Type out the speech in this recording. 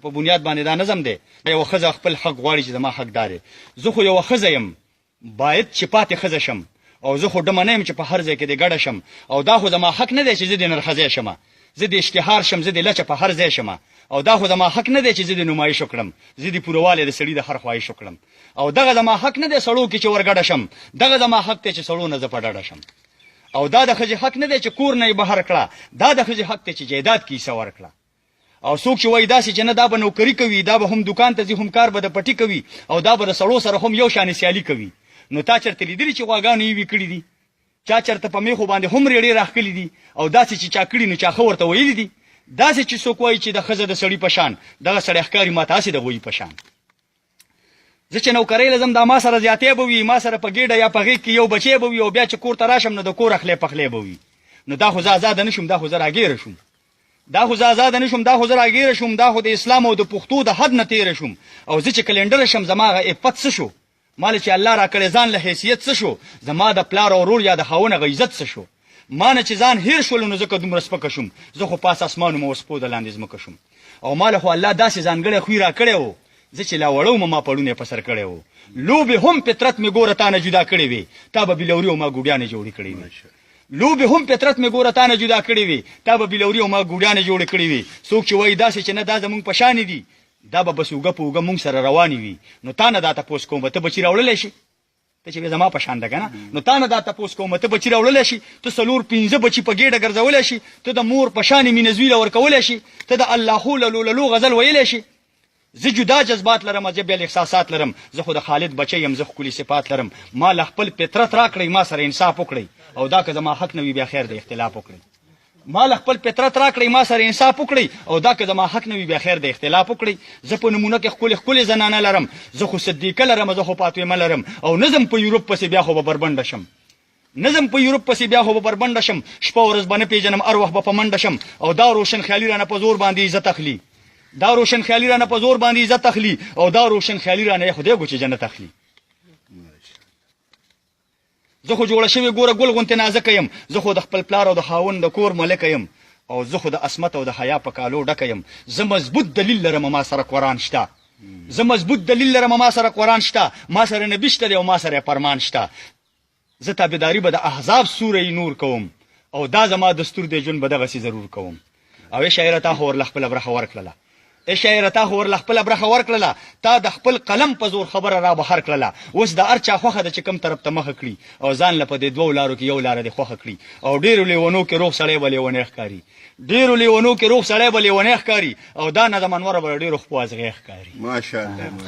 په بنیاد باندې دا نظم دی یو ښځه خپل حق غواړي چې زما حقدار یې زه خو یوه ښځه یم باید چې پاتې ښځه شم او زه خو ډمه نه یم چې په هر ځای کې دې ګډه شم او دا خو زما حق نه دی چې زه د نرښځی شم زه د اشتهار شم زه د لچه په هر ځای شم او دا خو زما حق نه دی چې زه د نمایش وکړم زه د پورووالی د سړي د هر خواهش وکړم او دغه زما حق نه دی سړو کې چې ورګډه شم دغه زما حق دی چې سړو نه زه په ډډه شم او دا د ښځې حق نه دی چې کور نه یې بهر کړه دا د ښځې حق دی چې جایداد کې حصه ورکړه او څوک چې وایي داسې چې نه دا به نوکري کوي دا به هم دکان ته ځي هم کار به د پټي کوي او دا به د سړو سره هم یو شانې سیالي کوي نو تا چېرته لیدلي چې غواګانو یې وي کړي دي چا چېرته په میخو باندې هم ریړې راښکلي دي او داسې چې چا کړي نو چا ښه ورته ویلي دي داسې چې څوک وایي چې د ښځه د سړي په شان دغه سړی ښکاري ما ته هسې د غویي په شان زه چې نوکرۍ لزم دا ما سره زیاتې به وي ما سره په ګېډه یا په غېږ کې یو بچی به وي او بیا چې کور ته راشم نو د کور اخلی پخلی به وي نو دا خو زه ازاده نه شم دا خو زه راګیره شم دا خو زه ازاده نه شم دا خو زه راګیره شم دا خو د اسلام او د پښتو د حد نه تېره شم او زه چې کلنډره شم زما هغه عفت څه شو ما له چې الله راکړی ځان له حیثیت څه شو زما د پلار او ورور یا د خاوند هغه عزت څه شو ما نه چې ځان هیر شولو نو ځکه دومره سپکه شوم زه خو پاس اسمان وم او سپو د لاندې ځمکه شوم او ما له خو الله داسې ځانګړی خوی راکړی و زه چې لا وړو ما پړونه په سر کړی و لوبې هم فطرت مې ګوره تا نه جدا کړې وې تا به بلوري او ما ګوډیانې جوړې کړې وې لوبې هم فطرت مې ګوره تا نه جدا کړې وې تا به بلوري او ما ګوډیانې جوړې کړې وې څوک چې وایي داسې چې نه دا زمونږ په شانې دي دا به بس اوږه په اوږه مونږ سره روانې وي نو تا نه دا تپوس کوم ته بچي راوړلی شي ته چې زما په شان ده که نه نو تا نه دا تپوس کوم ته بچي راوړلی شي ته 4-5 بچي په ګېډه ګرځولی شي ته د مور په شانې مینه زوی له ورکولی شي ته د اللهو للو غزل ویلی شي زه جدا جذبات لرم زه بیا احساسات لرم زه خو د خالد بچی یم زه ښکلي صفات لرم ما له خپل فطرت راکړئ ما سره انصاف وکړئ او دا که زما حق نه وي بیا خیر د اختلاف وکړئ ما له خپل فطرت راکړئ ما سره انصاف وکړئ او دا که زما حق نه وي بیا خیر د اختلاف وکړئ زه په نمونه کې ښکلې زنانه لرم زه خو صدیقه لرم زه خو فاطمه لرم او نظم په یورپ پسې بیا خو به بربنډه شم نظم په یورپ پسې بیا خو به بربنډه شم شپه ورځ به نه پېژنم هر وخت به په منډه شم او دا روشن خیالي رانه په زور باندې عزت اخلي دا روشن خیالي رانه په زور باندې عزت اخلي او دا روشن خیالي رانه خدای ګو چې جنت اخلي زه خو جوړه شوې ګوره ګل غوندې نازکه یم زه خو د خپل پلار او د خاوند د کور ملکه یم او زه خو د عصمت او د حیا په کالو ډکه یم زه مضبوط دلیل لرم ما سره قرآن شته زه مضبوط دلیل لرم ما سره قرآن شته ما سره نبي شته دی او ما سره فرمان شته زه تابعداري به د احزاب سوره نور کوم او دا زما دستور دی ژوند به دغسې ضرور کوم او ای شاعره تا خو ورله خپله برخه ورکړله ای شاعره تا خو ورله خپله برخه ورکړله تا د خپل قلم په زور خبره را بهر کړله اوس د هر چا خوښه ده چې کوم طرف ته مخه کړي او ځان له په دې 2 لارو کې یو لاره دې خوښه کړي او ډېرو لیونو کې روغ سړی به لیونی ښکاري ډېرو لیونو کې روغ سړی به لیونی ښکاري او دا نه د منوره به ډېرو خپو ازغی ښکاري ماشاءالله